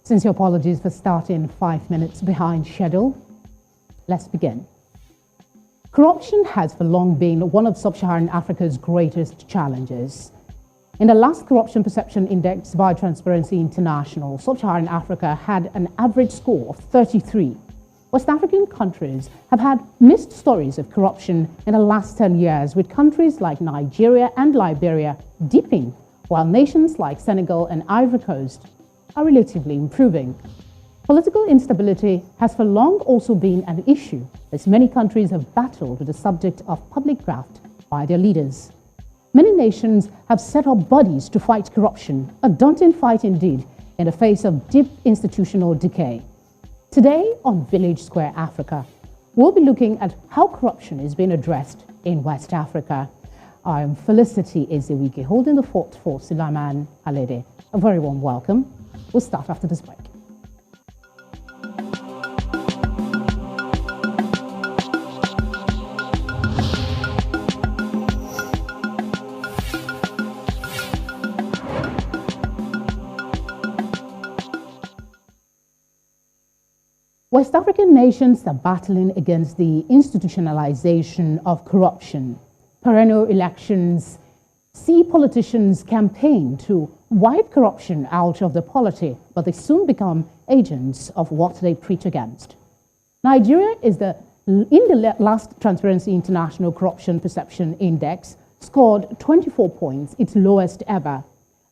Sincere apologies for starting 5 minutes behind schedule. Let's begin. Corruption has for long been one of sub-Saharan Africa's greatest challenges. In the last Corruption Perception Index by Transparency International, sub-Saharan Africa had an average score of 33. West African countries have had mixed stories of corruption in the last 10 years, with countries like Nigeria and Liberia dipping, while nations like Senegal and Ivory Coast are relatively improving. Political instability has for long also been an issue, as many countries have battled with the subject of public graft by their leaders. Many nations have set up bodies to fight corruption, a daunting fight indeed, in the face of deep institutional decay. Today on Village Square Africa, we'll be looking at how corruption is being addressed in West Africa. I'm Felicity Ezewike, holding the fort for Sulaiman Alede. A very warm welcome. We'll start after this break. West African nations are battling against the institutionalization of corruption. Perennial elections see politicians campaign to wipe corruption out of the polity, but they soon become agents of what they preach against. Nigeria is in the last Transparency International Corruption Perception Index, scored 24 points, its lowest ever.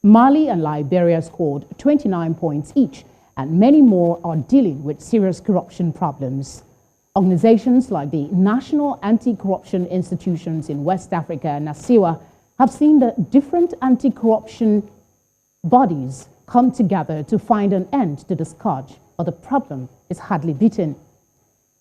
Mali and Liberia scored 29 points each, and many more are dealing with serious corruption problems. Organizations like the National Anti-Corruption Institutions in West Africa, NACIWA, have seen the different anti-corruption bodies come together to find an end to the scourge, but the problem is hardly beaten.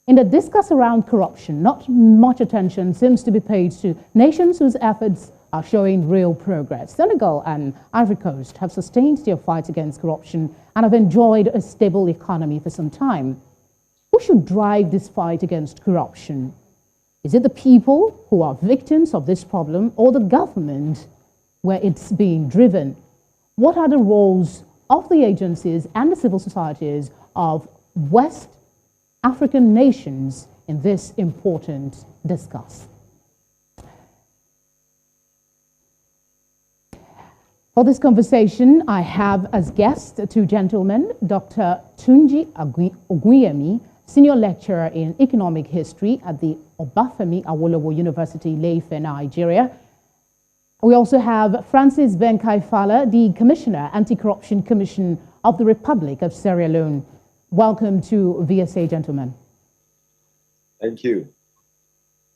In the discourse around corruption, not much attention seems to be paid to nations whose efforts are showing real progress. Senegal and Ivory Coast have sustained their fight against corruption and have enjoyed a stable economy for some time. Who should drive this fight against corruption? Is it the people who are victims of this problem, or the government where it's being driven? What are the roles of the agencies and the civil societies of West African nations in this important discourse? For this conversation, I have as guests two gentlemen, Dr. Tunji Oguyemi, Senior Lecturer in Economic History at the Obafemi Awolowo University, Ile-Ife, Nigeria. We also have Francis Ben Kaifala, the Commissioner, Anti-Corruption Commission of the Republic of Sierra Leone. Welcome to VSA, gentlemen. Thank you.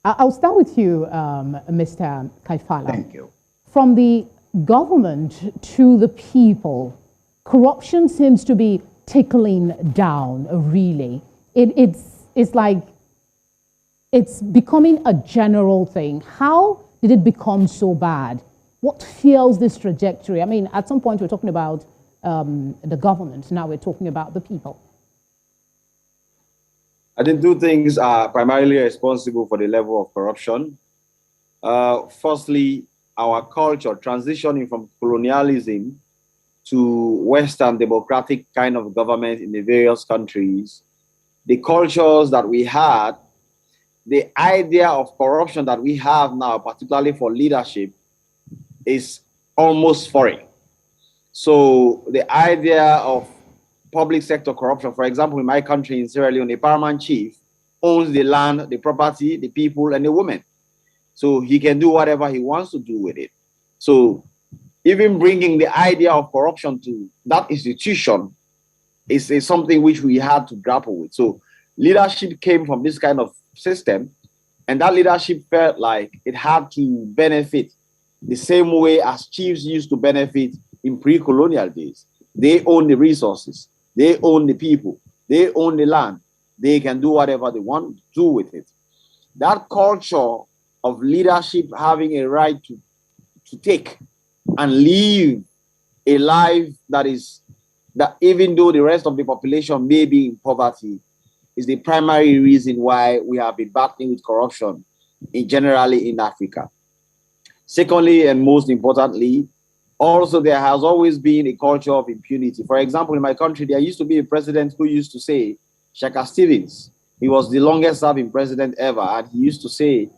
I'll start with you, Mr. Kaifala. Thank you. From the government to the people, corruption seems to be trickling down, really. It's like it's becoming a general thing. How did it become so bad? What fuels this trajectory? I mean, at some point we're talking about the government. Now we're talking about the people. I think two things are primarily responsible for the level of corruption. Firstly, our culture transitioning from colonialism to Western democratic kind of government in the various countries. The cultures that we had, the idea of corruption that we have now, particularly for leadership, is almost foreign. So the idea of public sector corruption, for example, in my country, in Sierra Leone, the paramount chief owns the land, the property, the people, and the women. So he can do whatever he wants to do with it. So even bringing the idea of corruption to that institution is something which we had to grapple with. So leadership came from this kind of system, and that leadership felt like it had to benefit the same way as chiefs used to benefit in pre-colonial days. They own the resources, they own the people, they own the land. They can do whatever they want to do with it. That culture of leadership having a right to take and live a life that even though the rest of the population may be in poverty, is the primary reason why we have been battling with corruption generally in Africa. Secondly, and most importantly, Also, there has always been a culture of impunity. For example, in my country, there used to be a president who used to say, Shaka Stevens, he was the longest serving president ever, and he used to say,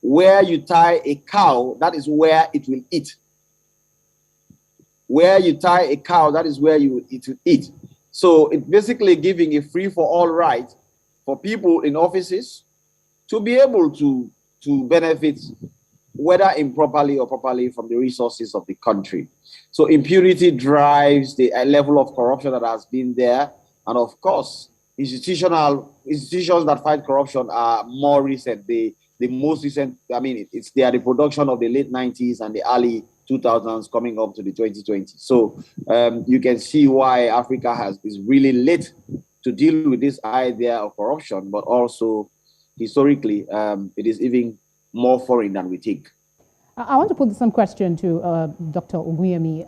where you tie a cow, that is where it will eat. Where you tie a cow, that is where it will eat. So it's basically giving a free-for-all right for people in offices to be able to benefit, whether improperly or properly, from the resources of the country. So impunity drives the level of corruption that has been there. And of course, institutions that fight corruption are more recent. The most recent, I mean, they are the production of the late 90s and the early 2000s coming up to the 2020s. So you can see why Africa is really late to deal with this idea of corruption, but also historically, it is even more foreign than we think. I want to put some question to Dr. Ogunyemi.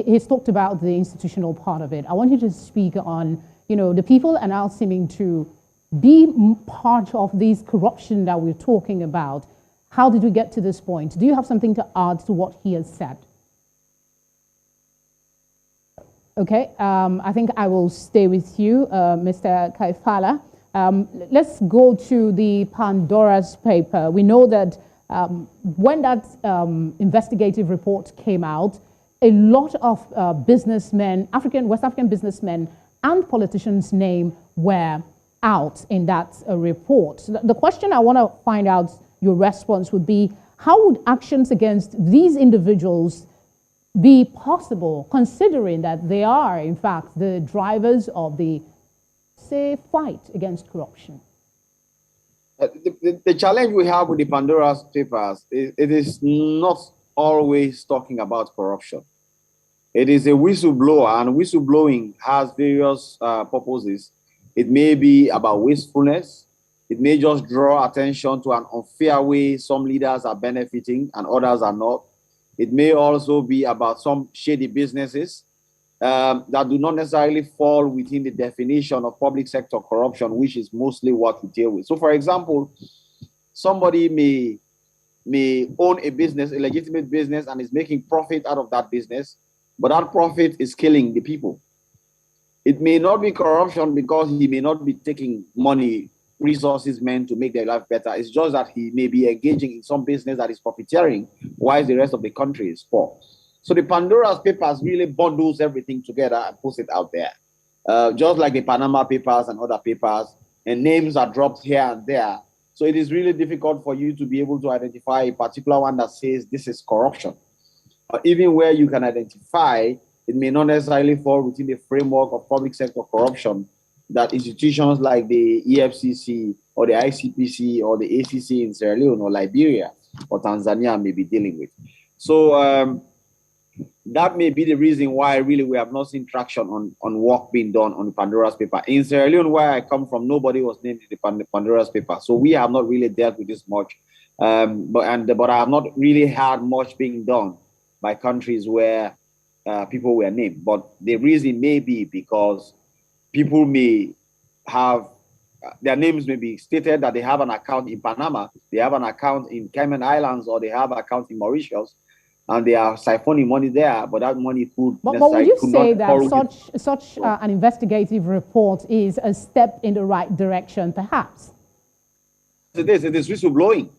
He's talked about the institutional part of it. I want you to speak on, the people are now seeming to be part of this corruption that we're talking about. How did we get to this point? Do you have something to add to what he has said? Okay, I think I will stay with you, Mr. Kaifala. Let's go to the Pandora's paper. We know that when that investigative report came out, a lot of businessmen, West African businessmen and politicians' name were out in that report. The question I want to find out your response would be, how would actions against these individuals be possible, considering that they are, in fact, the drivers of the, say, fight against corruption? The challenge we have with the Pandora's papers is it is not always talking about corruption. It is a whistleblower, and whistleblowing has various purposes. It may be about wastefulness. It may just draw attention to an unfair way some leaders are benefiting and others are not. It may also be about some shady businesses that do not necessarily fall within the definition of public sector corruption, which is mostly what we deal with. So, for example, somebody may own a business, a legitimate business, and is making profit out of that business, but that profit is killing the people. It may not be corruption because he may not be taking money, resources meant to make their life better. It's just that he may be engaging in some business that is profiteering while the rest of the country is poor. So the Pandora's papers really bundles everything together and puts it out there. Just like the Panama papers and other papers, and names are dropped here and there. So it is really difficult for you to be able to identify a particular one that says this is corruption. Even where you can identify, it may not necessarily fall within the framework of public sector corruption that institutions like the EFCC or the ICPC or the ACC in Sierra Leone or Liberia or Tanzania may be dealing with. So that may be the reason why really we have not seen traction on work being done on the Pandora's paper. In Sierra Leone, where I come from, nobody was named in the Pandora's paper. So we have not really dealt with this much. But I have not really had much being done by countries where people were named. But the reason may be because people may have, their names may be stated that they have an account in Panama, they have an account in Cayman Islands, or they have an account in Mauritius, and they are siphoning money there, but that money could But would you say that such an investigative report is a step in the right direction, perhaps? It is whistleblowing.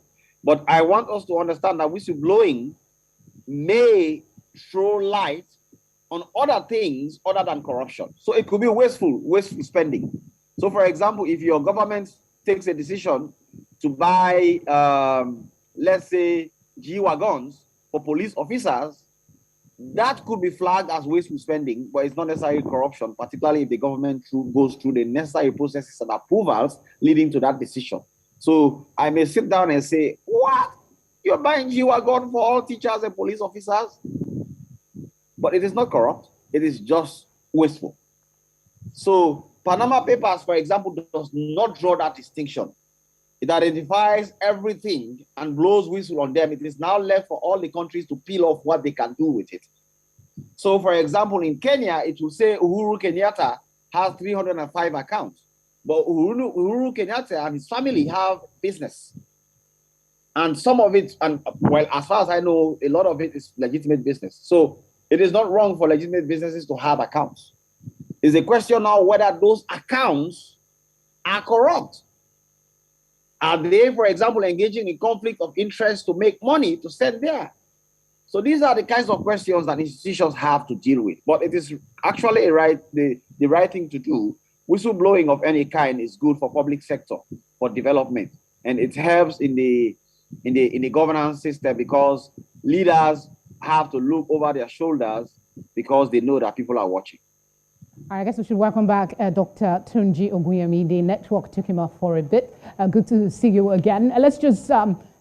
But I want us to understand that whistleblowing may throw light on other things other than corruption. So it could be wasteful spending. So for example, if your government takes a decision to buy, let's say, G-Wagons for police officers, that could be flagged as wasteful spending, but it's not necessarily corruption, particularly if the government goes through the necessary processes and approvals leading to that decision. So I may sit down and say, what? You're buying G-Wagon for all teachers and police officers? But it is not corrupt. It is just wasteful. So Panama Papers, for example, does not draw that distinction. It identifies everything and blows whistle on them. It is now left for all the countries to peel off what they can do with it. So, for example, in Kenya, it will say Uhuru Kenyatta has 305 accounts. But Uhuru Kenyatta and his family have business. And some of it, and well, as far as I know, a lot of it is legitimate business. So it is not wrong for legitimate businesses to have accounts. It's a question now whether those accounts are corrupt. Are they, for example, engaging in conflict of interest to make money to send there? So these are the kinds of questions that institutions have to deal with. But it is actually the right thing to do. Whistleblowing of any kind is good for public sector, for development, and it helps in the governance system because leaders have to look over their shoulders because they know that people are watching. I guess we should welcome back Dr. Tunji Ogunyemi. The network took him off for a bit. Good to see you again.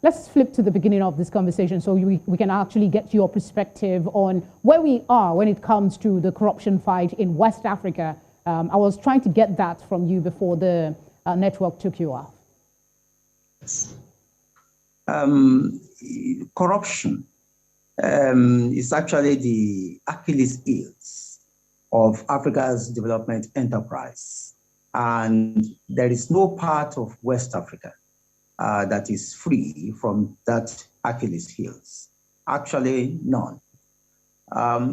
Let's flip to the beginning of this conversation so we can actually get your perspective on where we are when it comes to the corruption fight in West Africa. I was trying to get that from you before the network took you off. Corruption is actually the Achilles heel of Africa's development enterprise. And there is no part of West Africa that is free from that Achilles heels. Actually, none.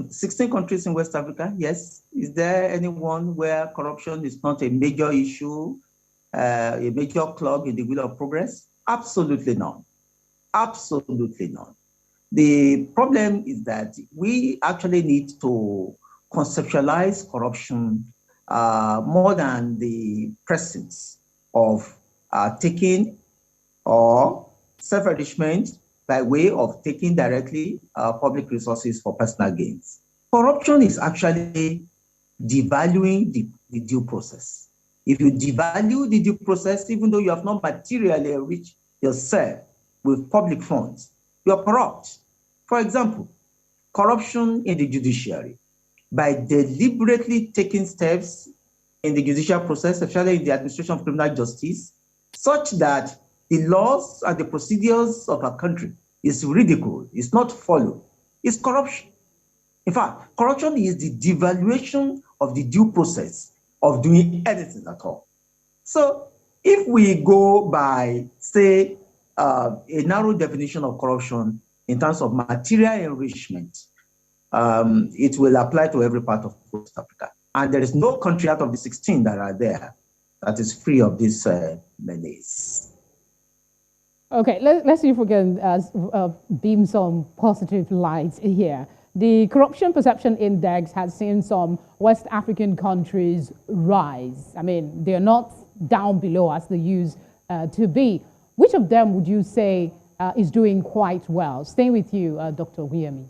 16 countries in West Africa, yes. Is there anyone where corruption is not a major issue, a major clog in the wheel of progress? Absolutely none. Absolutely none. The problem is that we actually need to conceptualize corruption more than the presence of taking or self-enrichment by way of taking directly public resources for personal gains. Corruption is actually devaluing the due process. If you devalue the due process, even though you have not materially enriched yourself with public funds, you are corrupt. For example, corruption in the judiciary. By deliberately taking steps in the judicial process, especially in the administration of criminal justice, such that the laws and the procedures of a country is ridiculed, is not followed, is corruption. In fact, corruption is the devaluation of the due process of doing anything at all. So if we go by, say, a narrow definition of corruption in terms of material enrichment, it will apply to every part of West Africa. And there is no country out of the 16 that are there that is free of this menace. Okay, let's see if we can beam some positive lights here. The Corruption Perception Index has seen some West African countries rise. I mean, they're not down below as they used to be. Which of them would you say is doing quite well? Staying with you, Dr. Ogunyemi.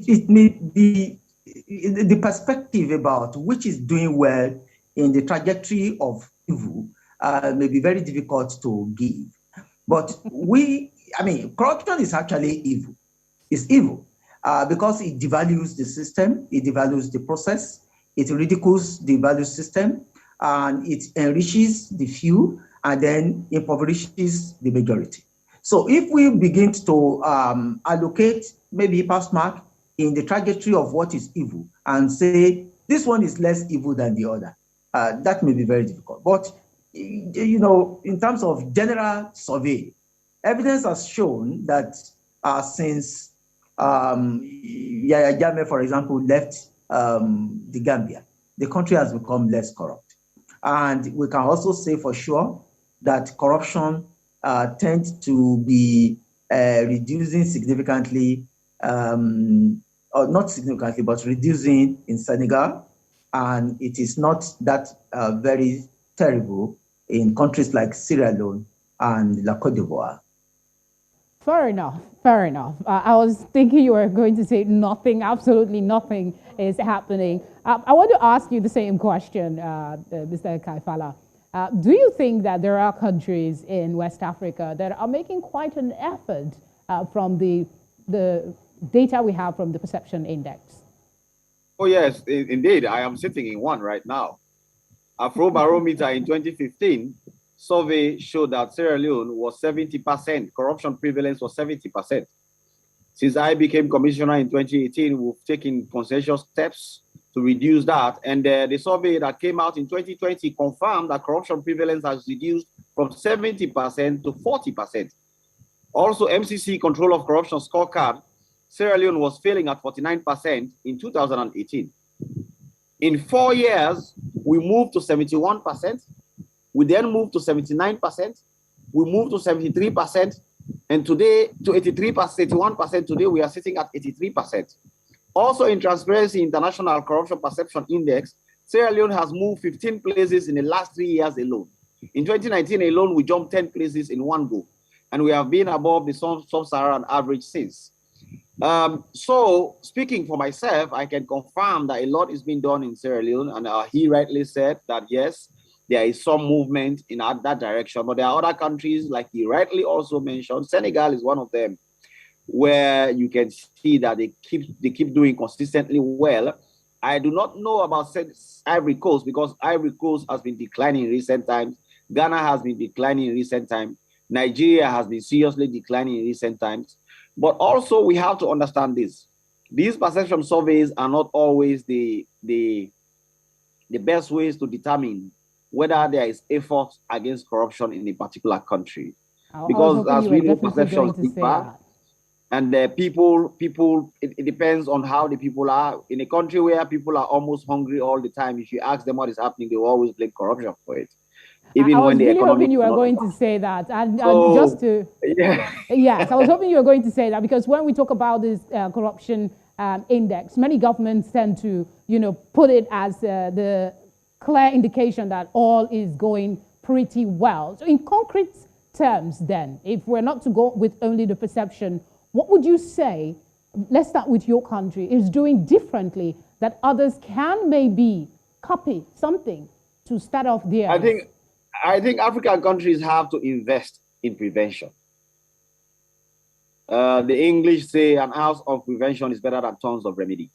It may be the perspective about which is doing well in the trajectory of evil may be very difficult to give. But corruption is actually evil. It's evil because it devalues the system, it devalues the process, it ridicules the value system, and it enriches the few and then impoverishes the majority. So if we begin to allocate maybe pass mark in the trajectory of what is evil and say this one is less evil than the other, that may be very difficult. But in terms of general survey, evidence has shown that since Yahya Jammeh, for example, left the Gambia, the country has become less corrupt. And we can also say for sure that corruption tends to be reducing significantly, or not significantly, but reducing in Senegal. And it is not that very terrible in countries like Sierra Leone and La Côte d'Ivoire. Fair enough, fair enough. I was thinking you were going to say nothing, absolutely nothing is happening. I want to ask you the same question, Mr. Kaifala. Do you think that there are countries in West Africa that are making quite an effort from the data we have from the Perception Index? Oh, yes, indeed. I am sitting in one right now. Afrobarometer in 2015 survey showed that Sierra Leone was 70%, corruption prevalence was 70%. Since I became commissioner in 2018, we've taken consensual steps to reduce that. And the survey that came out in 2020 confirmed that corruption prevalence has reduced from 70% to 40%. Also, MCC Control of Corruption Scorecard, Sierra Leone was failing at 49% in 2018. In 4 years, we moved to 71%. We then moved to 79%. We moved to 73%. And today, to 83%, 81%. Today, we are sitting at 83%. Also, in Transparency International Corruption Perception Index, Sierra Leone has moved 15 places in the last 3 years alone. In 2019 alone, we jumped 10 places in one go. And we have been above the sub-Saharan average since. So speaking for myself, I can confirm that a lot is being done in Sierra Leone. And he rightly said that, yes, there is some movement in that direction. But there are other countries, like he rightly also mentioned, Senegal is one of them, where you can see that they keep doing consistently well. I do not know about Ivory Coast, because Ivory Coast has been declining in recent times. Ghana has been declining in recent times. Nigeria has been seriously declining in recent times. But also we have to understand this. These perception surveys are not always the best ways to determine whether there is effort against corruption in a particular country. Because as we know, perceptions differ. And people, it depends on how the people are. In a country where people are almost hungry all the time, if you ask them what is happening, they will always blame corruption for it. Even I was really hoping you were going to say that. And just to, yes, I was hoping you were going to say that, because when we talk about this corruption index, many governments tend to, put it as the clear indication that all is going pretty well. So in concrete terms then, if we're not to go with only the perception, what would you say, let's start with your country, is doing differently that others can maybe copy something to start off there? I think African countries have to invest in prevention. The English say an ounce of prevention is better than tons of remedy.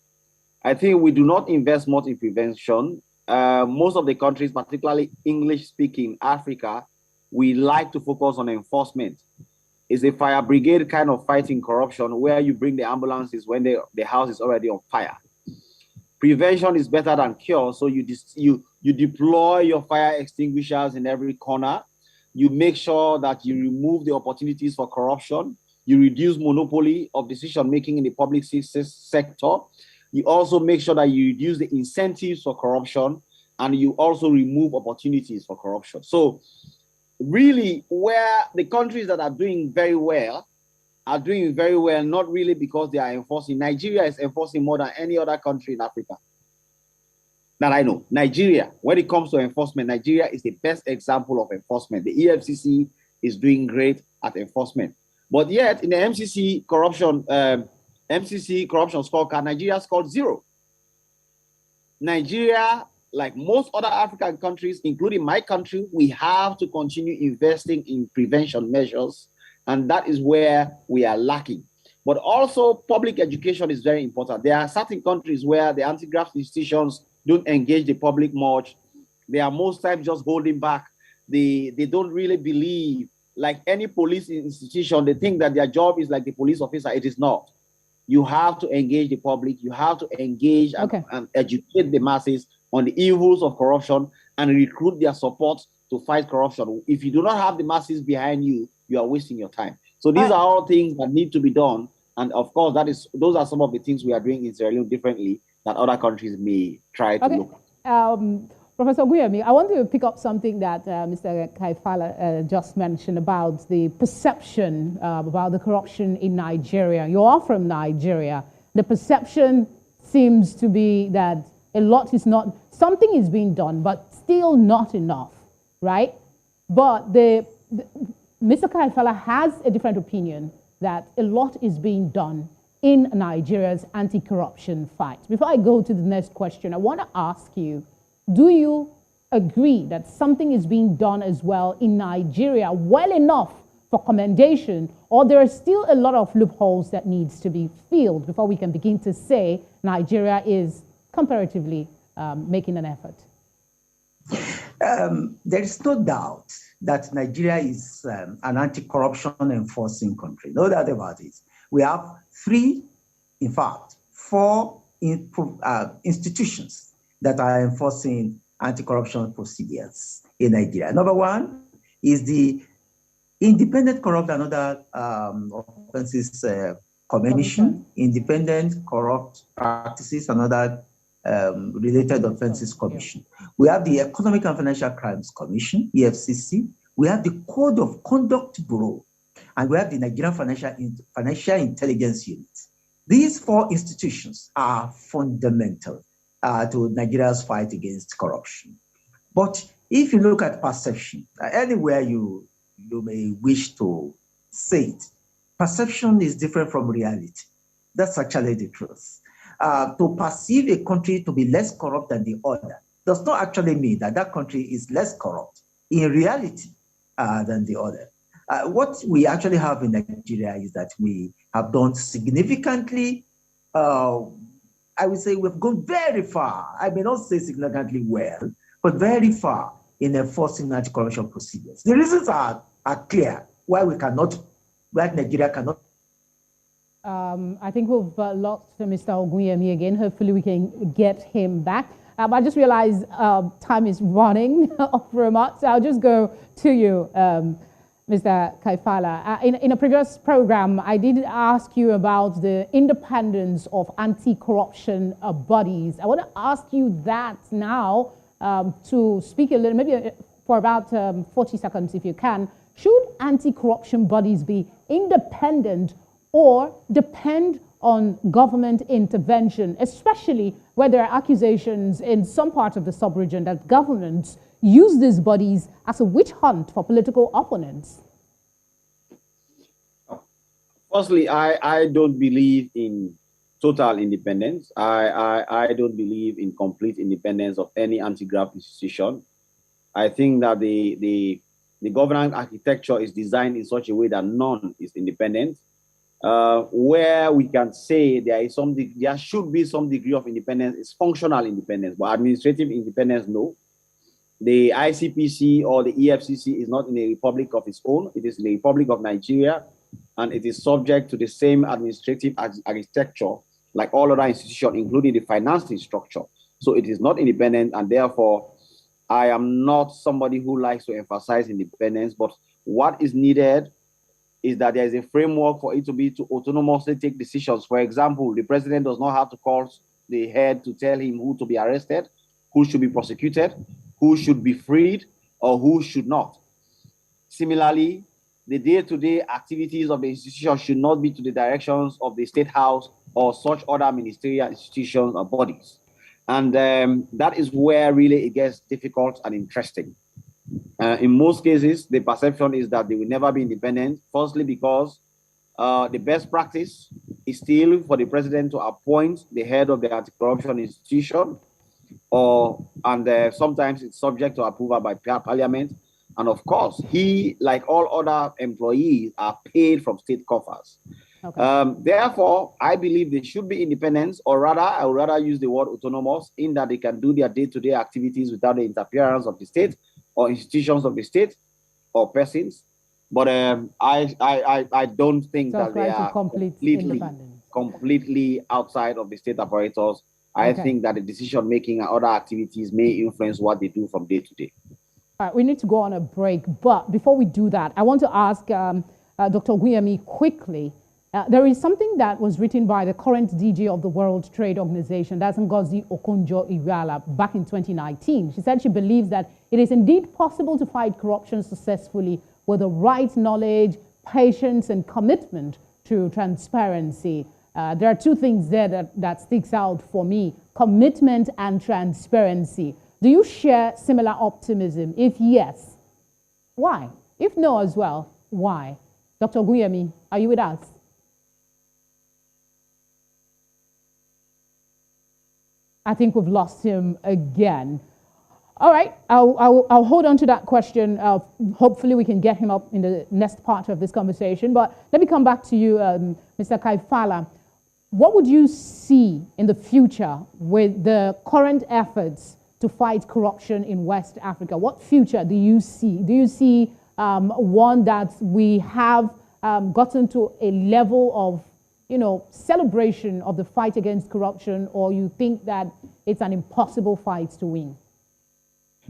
I think we do not invest much in prevention. Most of the countries, particularly English-speaking Africa, we like to focus on enforcement. It's a fire brigade kind of fighting corruption, where you bring the ambulances when the house is already on fire. Prevention is better than cure, so you deploy your fire extinguishers in every corner. You make sure that you remove the opportunities for corruption. You reduce monopoly of decision-making in the public sector. You also make sure that you reduce the incentives for corruption, and you also remove opportunities for corruption. So really, where the countries that are doing very well, not really because they are enforcing. Nigeria is enforcing more than any other country in Africa that I know. Nigeria, when it comes to enforcement, Nigeria is the best example of enforcement. The EFCC is doing great at enforcement. But yet, in the MCC corruption scorecard, Nigeria scored 0. Nigeria, like most other African countries, including my country, we have to continue investing in prevention measures. And that is where we are lacking. But also, public education is very important. There are certain countries where the anti-graft institutions don't engage the public much. They are most times just holding back. They don't really believe, like any police institution, they think that their job is like the police officer. It is not. You have to engage the public. You have to engage and educate the masses on the evils of corruption and recruit their support to fight corruption. If you do not have the masses behind you, you are wasting your time. So these are all things that need to be done. And of course, those are some of the things we are doing in Sierra Leone differently that other countries may try to look at. Professor Guyemi, I want to pick up something that Mr. Kaifala just mentioned about the perception about the corruption in Nigeria. You are from Nigeria. The perception seems to be that something is being done, but still not enough, right? But Mr. Kaifala has a different opinion that a lot is being done in Nigeria's anti-corruption fight. Before I go to the next question, I want to ask you, do you agree that something is being done as well in Nigeria well enough for commendation, or there are still a lot of loopholes that needs to be filled before we can begin to say Nigeria is comparatively making an effort? There is no doubt that Nigeria is an anti-corruption enforcing country. No doubt about it. We have 4 institutions that are enforcing anti-corruption procedures in Nigeria. Number 1 is the Independent Corrupt and Other Offences Commission, Independent Corrupt Practices and Other Related Offences Commission. We have the Economic and Financial Crimes Commission, EFCC. We have the Code of Conduct Bureau, and we have the Nigerian Financial Intelligence Unit. These four institutions are fundamental to Nigeria's fight against corruption. But if you look at perception, anywhere you may wish to say it, perception is different from reality. That's actually the truth. To perceive a country to be less corrupt than the other does not actually mean that that country is less corrupt in reality than the other. What we actually have in Nigeria is that we have done significantly, I would say we've gone very far. I may not say significantly well, but very far in enforcing anti-corruption procedures. The reasons are clear why Nigeria cannot. I think we've lost Mr. Ogunyemi again. Hopefully we can get him back. But I just realized time is running very much. So I'll just go to you, Mr. Kaifala. In a previous program, I did ask you about the independence of anti-corruption bodies. I want to ask you that now to speak a little, maybe for about 40 seconds if you can. Should anti-corruption bodies be independent or depend on government intervention, especially where there are accusations in some parts of the sub-region that governments use these bodies as a witch hunt for political opponents? Firstly, I don't believe in total independence. I don't believe in complete independence of any anti-graft institution. I think that the governance architecture is designed in such a way that none is independent. Where we can say there should be some degree of independence is functional independence, but administrative independence, no. The ICPC or the EFCC is not in a republic of its own. It is in the Republic of Nigeria, and it is subject to the same administrative architecture like all other institutions, including the financing structure. So it is not independent, and therefore I am not somebody who likes to emphasize independence, but what is needed is that there is a framework for it to autonomously take decisions. For example, the president does not have to call the head to tell him who to be arrested, who should be prosecuted, who should be freed, or who should not. Similarly, the day-to-day activities of the institution should not be to the directions of the State House or such other ministerial institutions or bodies. And that is where really it gets difficult and interesting. In most cases, the perception is that they will never be independent, firstly because the best practice is still for the president to appoint the head of the anti-corruption institution, and sometimes it's subject to approval by parliament. And of course, he, like all other employees, are paid from state coffers. Okay. Therefore, I believe they should be independent, or rather, I would rather use the word autonomous, in that they can do their day-to-day activities without the interference of the state or institutions of the state or persons. But I don't think that they are completely outside of the state apparatus. I think that the decision-making and other activities may influence what they do from day to day. All right, we need to go on a break. But before we do that, I want to ask Dr. Ogunyemi quickly. There is something that was written by the current DG of the World Trade Organization, that's Ngozi Okonjo-Iweala, back in 2019. She said she believes that it is indeed possible to fight corruption successfully with the right knowledge, patience, and commitment to transparency. There are two things there that sticks out for me: commitment and transparency. Do you share similar optimism? If yes, why? If no as well, why? Dr. Ogunyemi, are you with us? I think we've lost him again. All right, I'll hold on to that question. Hopefully we can get him up in the next part of this conversation. But let me come back to you, Mr. Kaifala. What would you see in the future with the current efforts to fight corruption in West Africa? What future do you see? Do you see one that we have gotten to a level of celebration of the fight against corruption, or you think that it's an impossible fight to win?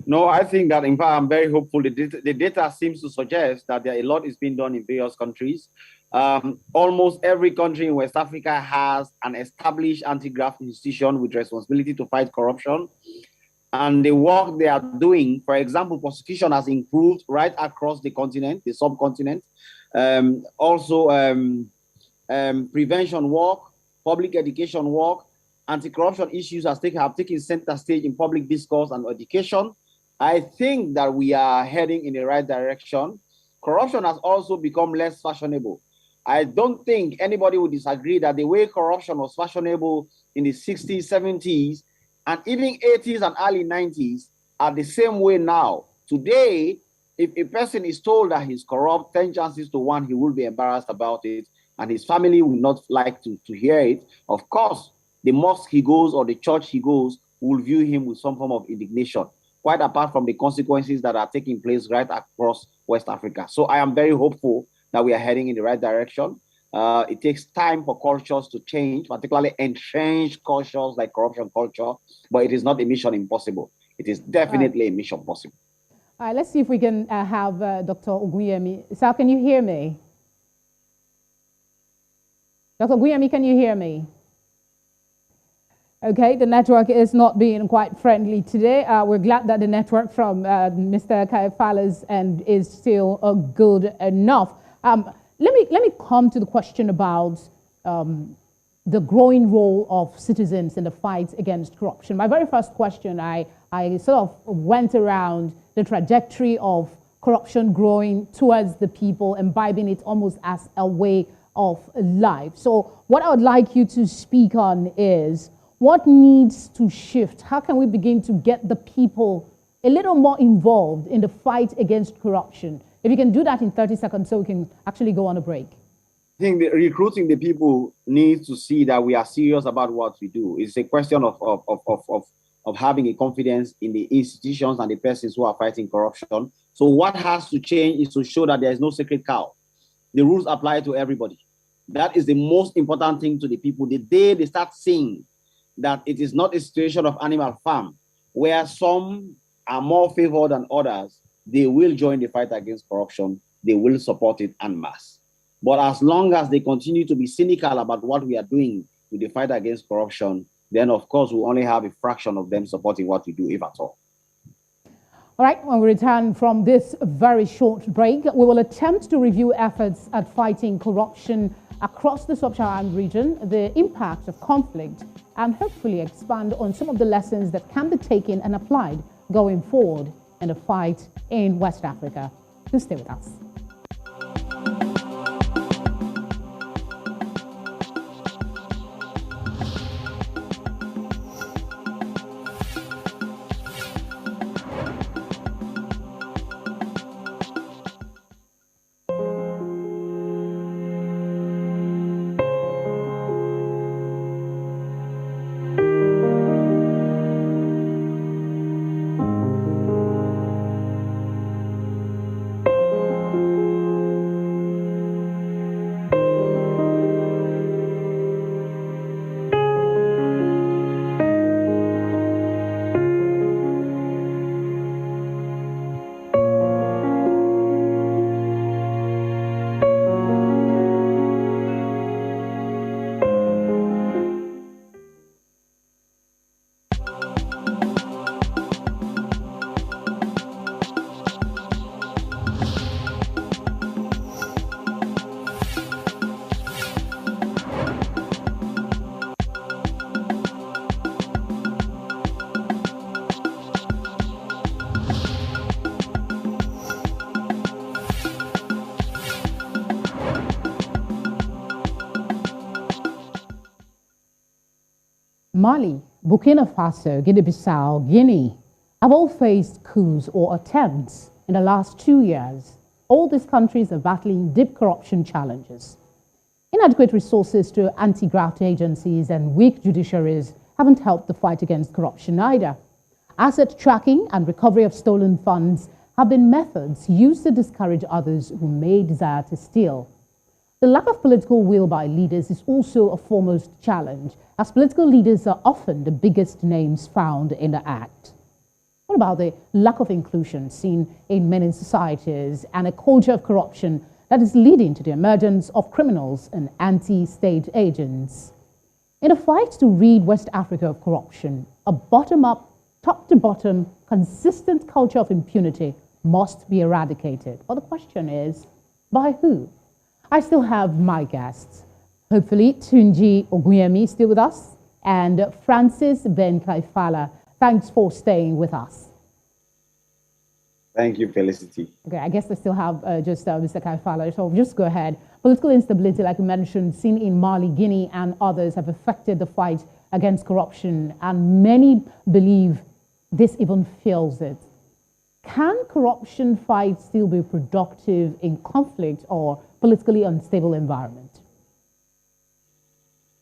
No, I think that in fact I'm very hopeful. The data seems to suggest that a lot is being done in various countries. Almost every country in West Africa has an established anti-graft institution with responsibility to fight corruption. And the work they are doing, for example, prosecution has improved right across the continent, the subcontinent. Prevention work, public education work, anti-corruption issues have taken center stage in public discourse and education. I think that we are heading in the right direction. Corruption has also become less fashionable. I don't think anybody would disagree that the way corruption was fashionable in the 60s, 70s, and even 80s and early 90s are the same way now. Today, if a person is told that he's corrupt, 10 chances to 1, he will be embarrassed about it, and his family will not like to hear it. Of course, the mosque he goes or the church he goes will view him with some form of indignation, quite apart from the consequences that are taking place right across West Africa. So I am very hopeful that we are heading in the right direction. It takes time for cultures to change, particularly entrenched cultures like corruption culture, but it is not a mission impossible. It is definitely a mission possible. All right, let's see if we can have Dr. Oguyemi. Sal, can you hear me? Dr. Oguyemi, can you hear me? Okay, the network is not being quite friendly today. We're glad that the network from Mr. Kaifala's end is still good enough. Let me come to the question about the growing role of citizens in the fight against corruption. My very first question, I sort of went around the trajectory of corruption growing towards the people, imbibing it almost as a way of life. So what I would like you to speak on is what needs to shift? How can we begin to get the people a little more involved in the fight against corruption? If you can do that in 30 seconds so we can actually go on a break. I think recruiting the people needs to see that we are serious about what we do. It's a question of having a confidence in the institutions and the persons who are fighting corruption. So what has to change is to show that there is no sacred cow. The rules apply to everybody. That is the most important thing to the people. The day they start seeing that it is not a situation of animal farm where some are more favored than others, they will join the fight against corruption. They will support it en masse. But as long as they continue to be cynical about what we are doing with the fight against corruption, then of course we'll only have a fraction of them supporting what we do, if at all. All right, when we return from this very short break, we will attempt to review efforts at fighting corruption across the sub-Saharan region, the impact of conflict, and hopefully expand on some of the lessons that can be taken and applied going forward in the fight in West Africa. Do stay with us. Mali, Burkina Faso, Guinea-Bissau, Guinea have all faced coups or attempts in the last 2 years. All these countries are battling deep corruption challenges. Inadequate resources to anti-graft agencies and weak judiciaries haven't helped the fight against corruption either. Asset tracking and recovery of stolen funds have been methods used to discourage others who may desire to steal. The lack of political will by leaders is also a foremost challenge, as political leaders are often the biggest names found in the act. What about the lack of inclusion seen in many societies and a culture of corruption that is leading to the emergence of criminals and anti-state agents? In a fight to rid West Africa of corruption, a bottom-up, top-to-bottom, consistent culture of impunity must be eradicated. But the question is, by who? I still have my guests. Hopefully, Tunji Oguyemi is still with us, and Francis Ben Kaifala. Thanks for staying with us. Thank you, Felicity. Okay, I guess I still have Mr. Kaifala, so just go ahead. Political instability, like you mentioned, seen in Mali, Guinea, and others have affected the fight against corruption, and many believe this even fuels it. Can corruption fight still be productive in conflict or politically unstable environment?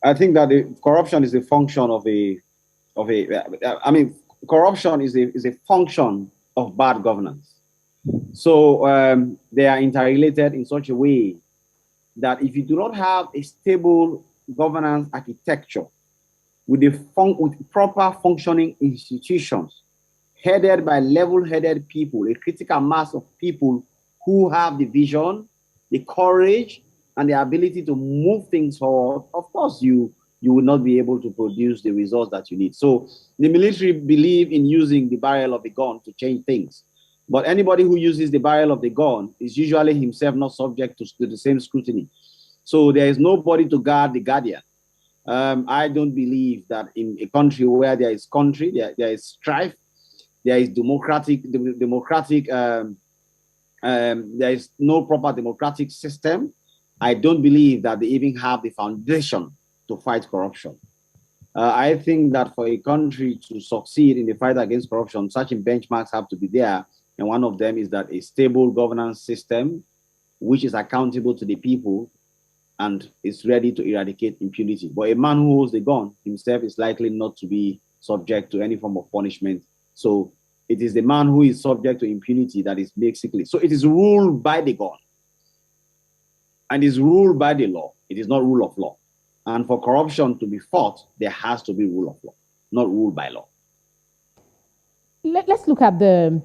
I think that corruption is a function corruption is a function of bad governance. So they are interrelated in such a way that if you do not have a stable governance architecture with proper functioning institutions headed by level-headed people, a critical mass of people who have the vision, the courage, and the ability to move things forward, of course, you will not be able to produce the results that you need. So the military believe in using the barrel of the gun to change things. But anybody who uses the barrel of the gun is usually himself not subject to the same scrutiny. So there is nobody to guard the guardian. I don't believe that in a country where there is there is strife, there is there is no proper democratic system. I don't believe that they even have the foundation to fight corruption. I think that for a country to succeed in the fight against corruption, certain benchmarks have to be there. And one of them is that a stable governance system, which is accountable to the people and is ready to eradicate impunity. But a man who holds the gun himself is likely not to be subject to any form of punishment. So it is the man who is subject to impunity that is basically, so it is ruled by the gun and is ruled by the law. It is not rule of law. And for corruption to be fought, there has to be rule of law, not ruled by law. Let's look at the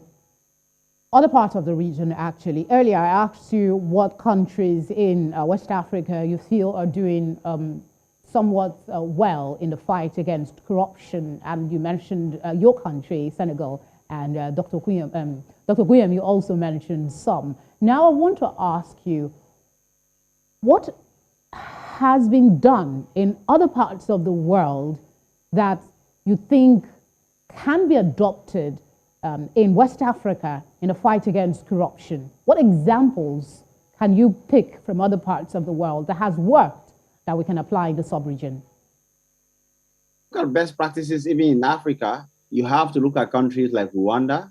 other part of the region, actually. Earlier, I asked you what countries in West Africa you feel are doing somewhat well in the fight against corruption. And you mentioned your country, Senegal, and Dr. Guyam, you also mentioned some. Now I want to ask you, what has been done in other parts of the world that you think can be adopted in West Africa in a fight against corruption? What examples can you pick from other parts of the world that has worked that we can apply in the sub-region? Look at best practices even in Africa. You have to look at countries like Rwanda.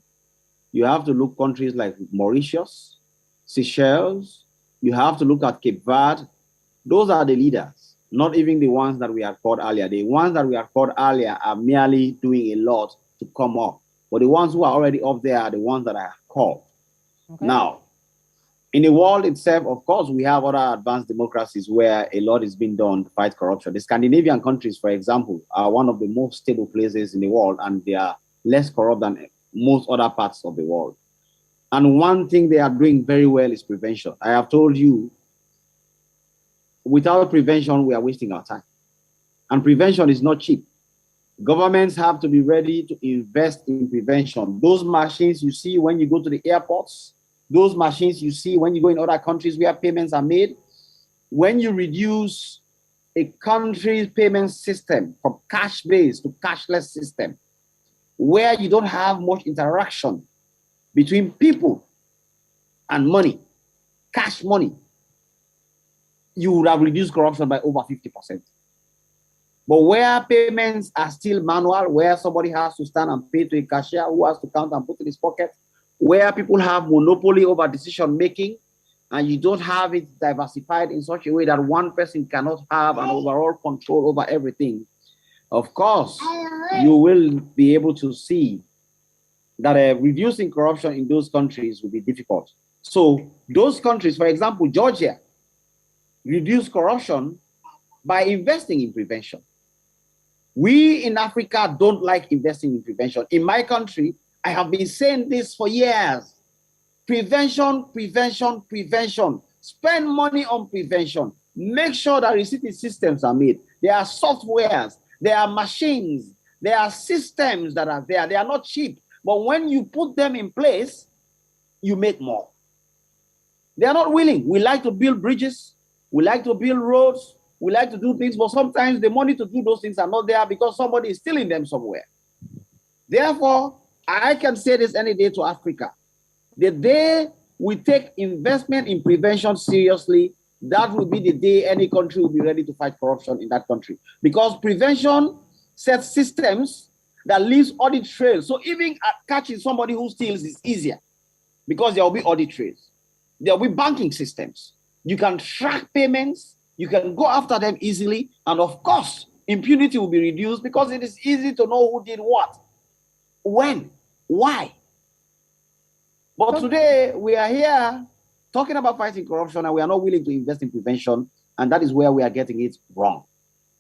You have to look at countries like Mauritius, Seychelles. You have to look at Cape Verde. Those are the leaders, not even the ones that we have called earlier. The ones that we have called earlier are merely doing a lot to come up. But the ones who are already up there are the ones that I have called. Okay. Now, in the world itself, of course, we have other advanced democracies where a lot is being done to fight corruption. The Scandinavian countries, for example, are one of the most stable places in the world, and they are less corrupt than most other parts of the world. And one thing they are doing very well is prevention. I have told you, without prevention, we are wasting our time. And prevention is not cheap. Governments have to be ready to invest in prevention. Those machines you see when you go to the airports, those machines you see when you go in other countries where payments are made, when you reduce a country's payment system from cash-based to cashless system, where you don't have much interaction between people and money, cash money, you would have reduced corruption by over 50%. But where payments are still manual, where somebody has to stand and pay to a cashier who has to count and put in his pocket, where people have monopoly over decision-making, and you don't have it diversified in such a way that one person cannot have an overall control over everything, of course, you will be able to see that reducing corruption in those countries will be difficult. So those countries, for example, Georgia, reduce corruption by investing in prevention. We in Africa don't like investing in prevention. In my country, I have been saying this for years. Prevention, prevention, prevention. Spend money on prevention. Make sure that receipt systems are made. There are softwares, there are machines, there are systems that are there. They are not cheap, but when you put them in place, you make more. They are not willing. We like to build bridges. We like to build roads. We like to do things, but sometimes the money to do those things are not there because somebody is stealing them somewhere. Therefore, I can say this any day to Africa. The day we take investment in prevention seriously, that will be the day any country will be ready to fight corruption in that country. Because prevention sets systems that leaves audit trails. So even catching somebody who steals is easier because there will be audit trails. There will be banking systems. You can track payments. You can go after them easily. And of course, impunity will be reduced because it is easy to know who did what, when, why. But today, we are here talking about fighting corruption, and we are not willing to invest in prevention, and that is where we are getting it wrong.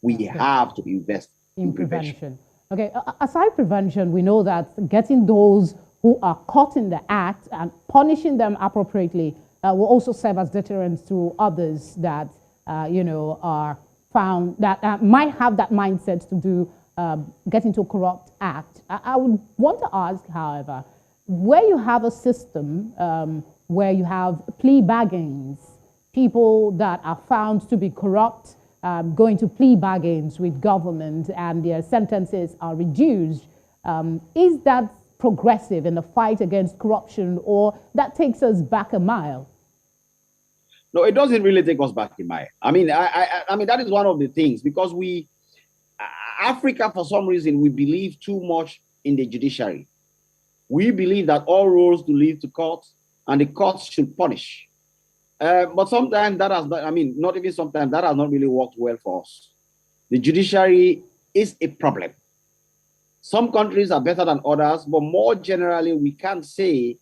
We have to invest in prevention. Okay, aside prevention, we know that getting those who are caught in the act and punishing them appropriately will also serve as deterrents to others that, are found, that might have that mindset to do, get into a corrupt act. I would want to ask, however, where you have a system where you have plea bargains, people that are found to be corrupt going to plea bargains with government and their sentences are reduced, is that progressive in the fight against corruption, or that takes us back a mile? No, it doesn't really take us back a mile. I mean, I mean that is one of the things, because Africa, for some reason, we believe too much in the judiciary. We believe that all roads to lead to courts, and the courts should punish. But sometimes that has not, not even sometimes, that has not really worked well for us. The judiciary is a problem. Some countries are better than others, but more generally, we can't say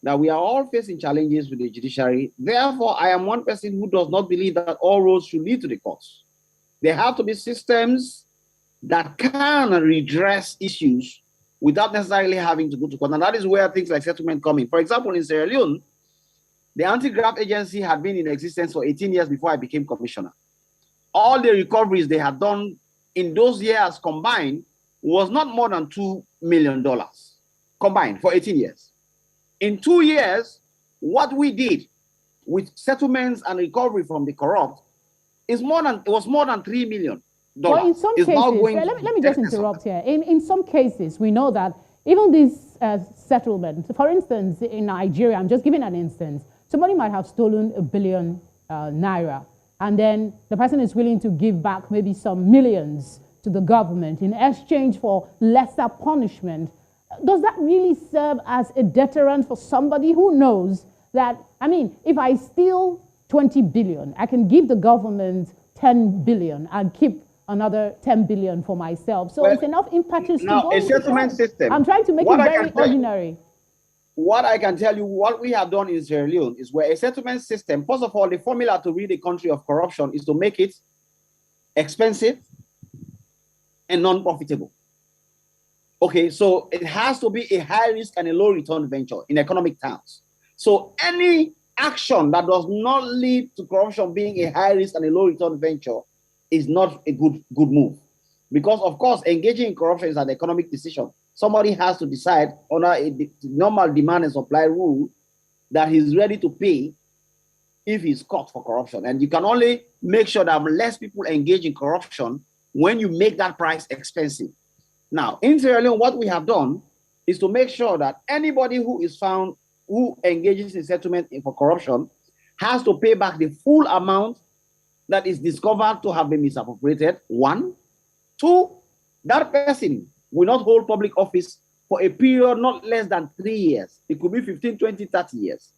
that we are all facing challenges with the judiciary. Therefore, I am one person who does not believe that all roads should lead to the courts. There have to be systems that can redress issues without necessarily having to go to court. And that is where things like settlement come in. For example, in Sierra Leone, the anti-graft agency had been in existence for 18 years before I became commissioner. All the recoveries they had done in those years combined was not more than $2 million combined for 18 years. In 2 years, what we did with settlements and recovery from the corrupt was more than $3 million. Well, in some cases, let me just interrupt here. In some cases, we know that even these settlements, for instance, in Nigeria, I'm just giving an instance, somebody might have stolen $1 billion naira, and then the person is willing to give back maybe some millions to the government in exchange for lesser punishment. Does that really serve as a deterrent for somebody who knows that, if I steal 20 billion, I can give the government 10 billion and keep another 10 billion for myself? So it's enough impetus to go. A settlement system. I'm trying to make it very ordinary. What I can tell you, what we have done in Sierra Leone is where a settlement system, first of all, the formula to rid a country of corruption is to make it expensive and non-profitable. Okay, so it has to be a high risk and a low return venture in economic terms. So any action that does not lead to corruption being a high risk and a low return venture is not a good move. Because of course, engaging in corruption is an economic decision. Somebody has to decide on a normal demand and supply rule that he's ready to pay if he's caught for corruption. And you can only make sure that less people engage in corruption when you make that price expensive. Now, in Sierra Leone, what we have done is to make sure that anybody who is found who engages in settlement for corruption has to pay back the full amount that is discovered to have been misappropriated, 1. 2, that person will not hold public office for a period not less than 3 years. It could be 15, 20, 30 years.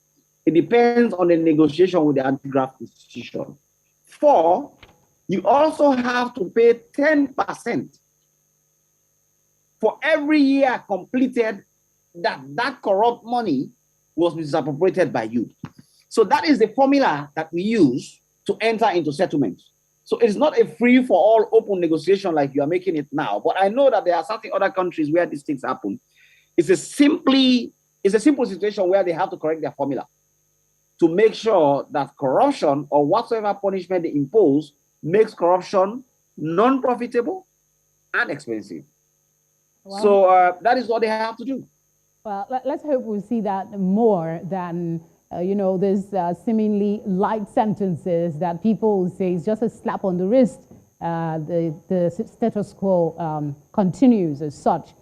It depends on the negotiation with the anti-graft institution. 4, you also have to pay 10% for every year completed that corrupt money was misappropriated by you. So that is the formula that we use to enter into settlements. So it's not a free-for-all open negotiation like you are making it now. But I know that there are certain other countries where these things happen. It's a simple situation where they have to correct their formula to make sure that corruption or whatsoever punishment they impose makes corruption non-profitable and expensive. Wow. So that is what they have to do. Well, let's hope we'll see that more than, these seemingly light sentences that people say is just a slap on the wrist. The status quo continues as such.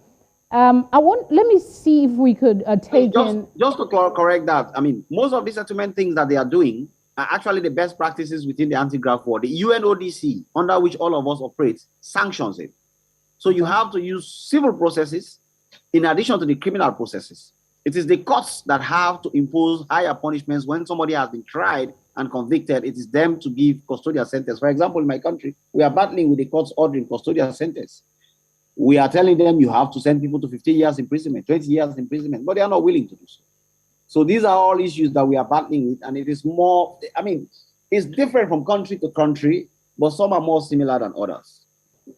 Let me see if we could take just to correct that. I mean, most of these settlement things that they are doing are actually the best practices within the anti-graft war. The UNODC, under which all of us operate, sanctions it. So you have to use civil processes in addition to the criminal processes. It is the courts that have to impose higher punishments when somebody has been tried and convicted. It is them to give custodial sentence. For example, in my country, we are battling with the courts ordering custodial sentence. We are telling them you have to send people to 15 years imprisonment, 20 years imprisonment, but they are not willing to do so. So these are all issues that we are battling with, and it is more, I mean, it's different from country to country, but some are more similar than others.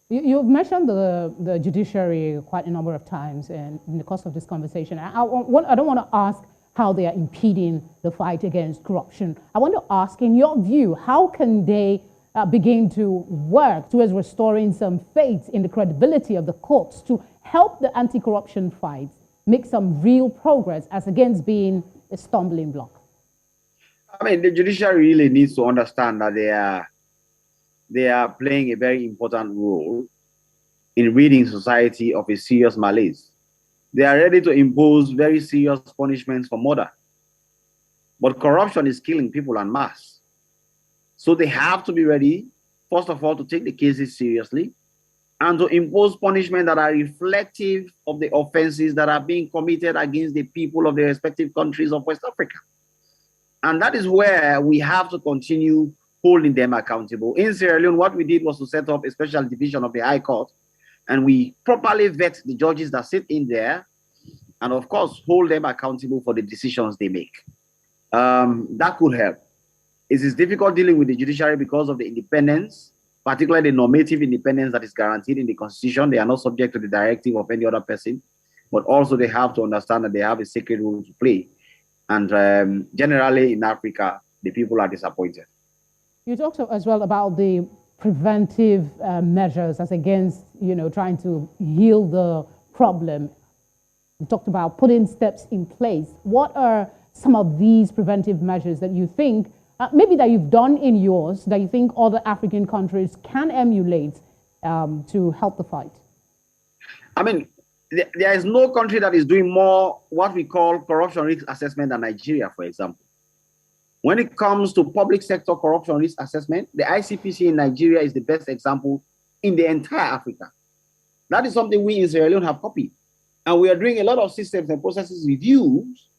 You've mentioned the judiciary quite a number of times in the course of this conversation. I don't want to ask how they are impeding the fight against corruption. I want to ask, in your view, how can they begin to work towards restoring some faith in the credibility of the courts to help the anti-corruption fight make some real progress as against being a stumbling block? I mean, the judiciary really needs to understand that they are playing a very important role in ridding society of a serious malaise. They are ready to impose very serious punishments for murder. But corruption is killing people en masse. So they have to be ready, first of all, to take the cases seriously and to impose punishments that are reflective of the offenses that are being committed against the people of the respective countries of West Africa. And that is where we have to continue holding them accountable. In Sierra Leone, what we did was to set up a special division of the High Court, and we properly vet the judges that sit in there, and of course, hold them accountable for the decisions they make. That could help. It is difficult dealing with the judiciary because of the independence, particularly the normative independence that is guaranteed in the Constitution. They are not subject to the directive of any other person, but also they have to understand that they have a sacred role to play. And generally in Africa, the people are disappointed. You talked as well about the preventive measures as against, trying to heal the problem. You talked about putting steps in place. What are some of these preventive measures that you think, maybe that you've done in yours, that you think other African countries can emulate to help the fight? I mean, there is no country that is doing more what we call corruption risk assessment than Nigeria, for example. When it comes to public sector corruption risk assessment, the ICPC in Nigeria is the best example in the entire Africa. That is something we in Sierra Leone have copied. And we are doing a lot of systems and processes reviews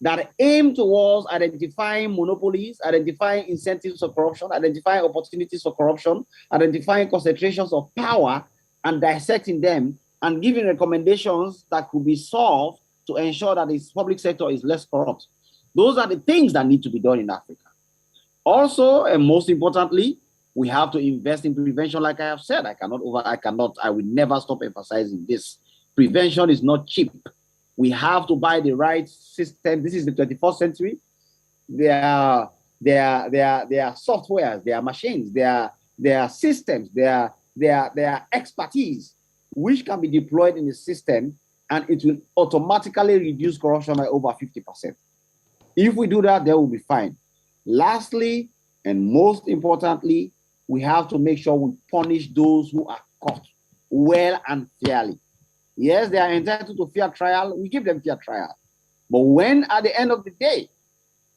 that aim towards identifying monopolies, identifying incentives for corruption, identifying opportunities for corruption, identifying concentrations of power and dissecting them and giving recommendations that could be solved to ensure that its public sector is less corrupt. Those are the things that need to be done in Africa. Also, and most importantly, we have to invest in prevention, like I have said. I will never stop emphasizing this. Prevention is not cheap. We have to buy the right system. This is the 21st century. There are softwares, there are machines, there are systems, there are expertise, which can be deployed in the system, and it will automatically reduce corruption by over 50%. If we do that, they will be fine. Lastly, and most importantly, we have to make sure we punish those who are caught well and fairly. Yes, they are entitled to fair trial. We give them fair trial. But when at the end of the day,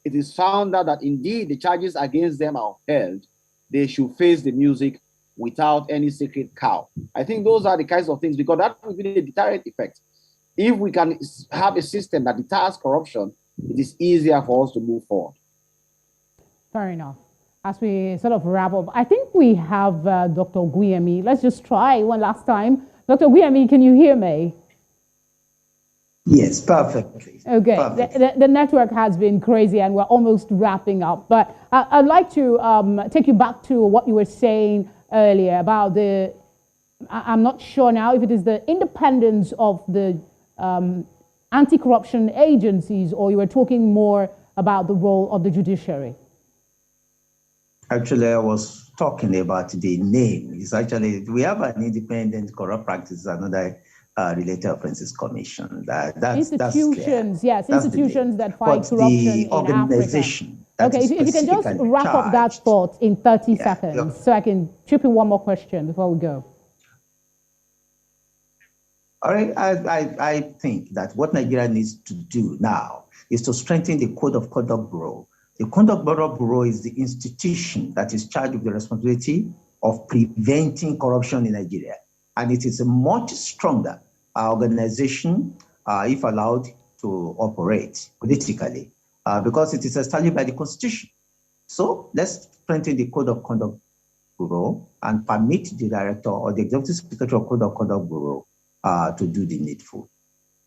it is found out that indeed the charges against them are upheld, they should face the music without any sacred cow. I think those are the kinds of things, because that will be the deterrent effect. If we can have a system that deters corruption, it is easier for us to move forward. Fair enough. As we sort of wrap up, I think we have Dr. Guillermi. Let's just try one last time. Dr. Guillermi, can you hear me? Yes, perfectly. Okay, perfect. The network has been crazy and we're almost wrapping up. But I'd like to take you back to what you were saying earlier about I'm not sure now if it is the independence of the anti-corruption agencies, or you were talking more about the role of the judiciary? Actually, I was talking about the name. It's actually, we have an independent corrupt practices, another related offenses commission. That's institutions, clear. yes, that's institutions that fight but corruption the organization in Africa. Okay, if you can just wrap up that thought in 30 seconds, so I can chip in one more question before we go. All right, I think that what Nigeria needs to do now is to strengthen the Code of Conduct Bureau. The Conduct Bureau is the institution that is charged with the responsibility of preventing corruption in Nigeria. And it is a much stronger organization, if allowed to operate politically, because it is established by the Constitution. So let's strengthen the Code of Conduct Bureau and permit the director or the executive secretary of Code of Conduct Bureau to do the needful.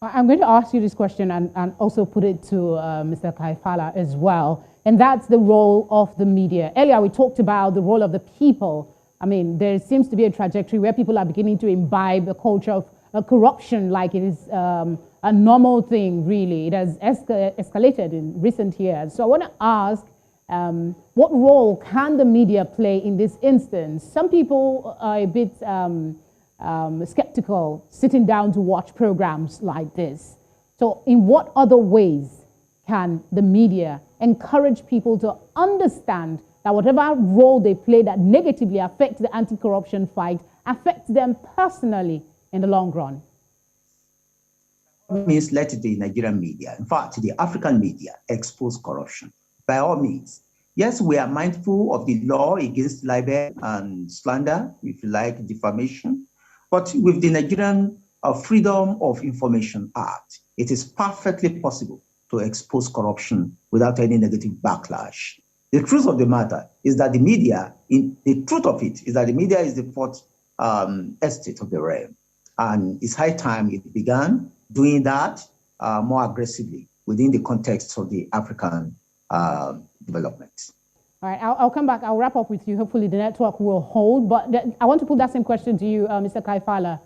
I'm going to ask you this question and also put it to Mr. Kaifala as well, and that's the role of the media. Earlier, we talked about the role of the people. I mean, there seems to be a trajectory where people are beginning to imbibe a culture of corruption like it is a normal thing, really. It has escalated in recent years. So I want to ask, what role can the media play in this instance? Some people are a bit skeptical sitting down to watch programs like this. So in what other ways can the media encourage people to understand that whatever role they play that negatively affects the anti-corruption fight affects them personally in the long run? Means let the Nigerian media, in fact, the African media, expose corruption. By all means. Yes, we are mindful of the law against libel and slander, if you like, defamation. But with the Nigerian Freedom of Information Act, it is perfectly possible to expose corruption without any negative backlash. The truth of the matter is that the media, the truth of it is that the media is the fourth estate of the realm. And it's high time it began doing that more aggressively within the context of the African development. All right, I'll come back. I'll wrap up with you. Hopefully the network will hold. But I want to put that same question to you, Mr. Kaifala.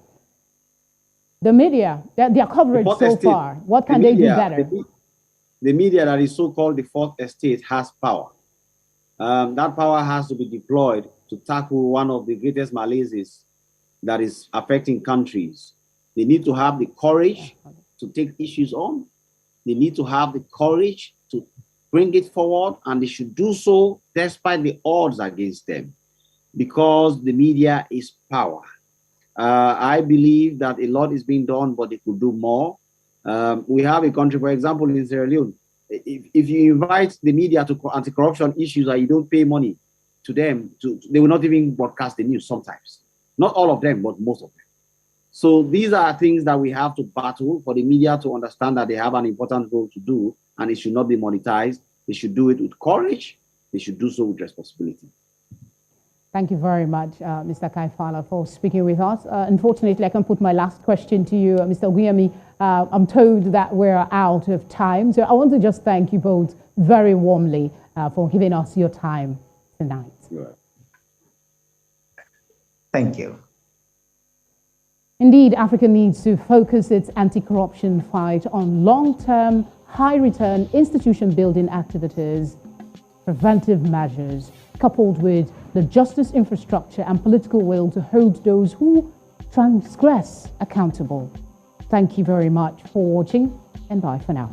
The media, their coverage so far, what can they do better? The media that is so-called the fourth estate has power. That power has to be deployed to tackle one of the greatest malaises that is affecting countries. They need to have the courage to take issues on. They need to have the courage to bring it forward, and they should do so despite the odds against them, because the media is power. I believe that a lot is being done, but they could do more. We have a country, for example, in Sierra Leone. If you invite the media to anti-corruption issues and you don't pay money to them, they will not even broadcast the news sometimes. Not all of them, but most of them. So these are things that we have to battle for the media to understand that they have an important role to do, and it should not be monetized. They should do it with courage. They should do so with responsibility. Thank you very much, Mr. Kaifala, for speaking with us. Unfortunately, I can put my last question to you, Mr. Oguyemi. I'm told that we're out of time. So I want to just thank you both very warmly for giving us your time tonight. Right. Thank you. Indeed, Africa needs to focus its anti-corruption fight on long-term, high-return institution-building activities, preventive measures, coupled with the justice infrastructure and political will to hold those who transgress accountable. Thank you very much for watching, and bye for now.